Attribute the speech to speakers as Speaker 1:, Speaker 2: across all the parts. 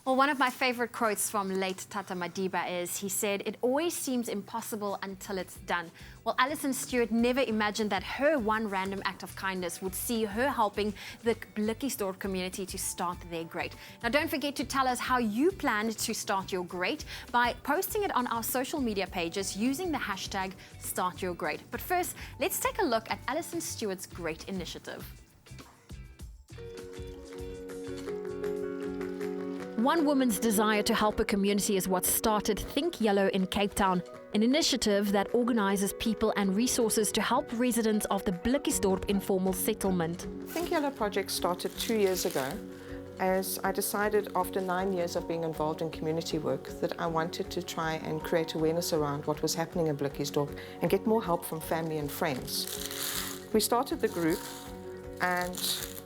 Speaker 1: Well, one of my favorite quotes from late Tata Madiba is, he said, "It always seems impossible until it's done." Well, Alison Stewart never imagined that her one random act of kindness would see her helping the Blikkiesdorp community to start their great. Now, don't forget to tell us how you planned to start your great by posting it on our social media pages using the hashtag #StartYourGreat. But first, let's take a look at Alison Stewart's great initiative. One woman's desire to help a community is what started Think Yellow in Cape Town, an initiative that organizes people and resources to help residents of the Blikkiesdorp informal settlement.
Speaker 2: Think Yellow project started 2 years ago as I decided after 9 years of being involved in community work that I wanted to try and create awareness around what was happening in Blikkiesdorp and get more help from family and friends. We started the group and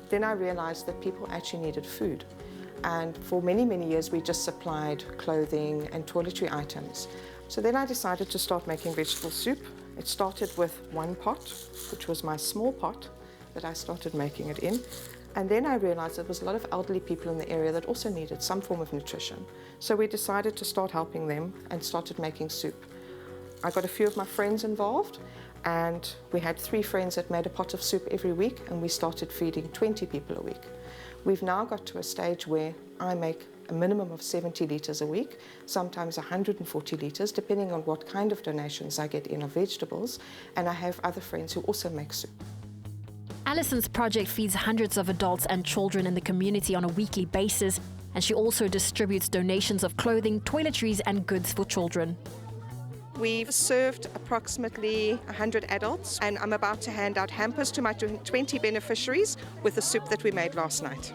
Speaker 2: then I realized that people actually needed food. And for many, many years, we just supplied clothing and toiletry items. So then I decided to start making vegetable soup. It started with one pot, which was my small pot that I started making it in. And then I realized there was a lot of elderly people in the area that also needed some form of nutrition. So we decided to start helping them and started making soup. I got a few of my friends involved, and we had 3 friends that made a pot of soup every week, and we started feeding 20 people a week. We've now got to a stage where I make a minimum of 70 litres a week, sometimes 140 litres, depending on what kind of donations I get in of vegetables, and I have other friends who also make soup.
Speaker 1: Alison's project feeds hundreds of adults and children in the community on a weekly basis, and she also distributes donations of clothing, toiletries, and goods for children.
Speaker 2: We've served approximately 100 adults, and I'm about to hand out hampers to my 20 beneficiaries with the soup that we made last night.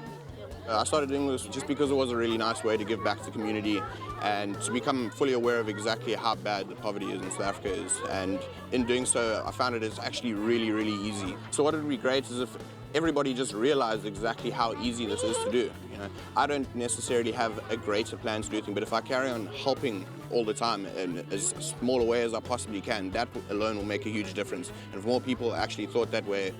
Speaker 3: I started doing this just because it was a really nice way to give back to the community and to become fully aware of exactly how bad the poverty is in South Africa is. And in doing so, I found it's actually really, really easy. So what would be great is if everybody just realized exactly how easy this is to do. You know, I don't necessarily have a greater plan to do things, but if I carry on helping all the time in as small a way as I possibly can, that alone will make a huge difference. And if more people actually thought that way,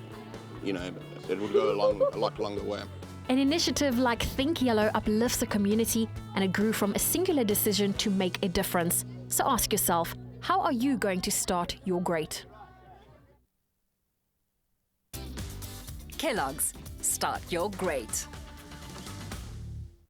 Speaker 3: you know, it would go a lot longer way.
Speaker 1: An initiative like Think Yellow uplifts a community, and it grew from a singular decision to make a difference. So ask yourself, how are you going to start your great?
Speaker 4: Kellogg's, start your great.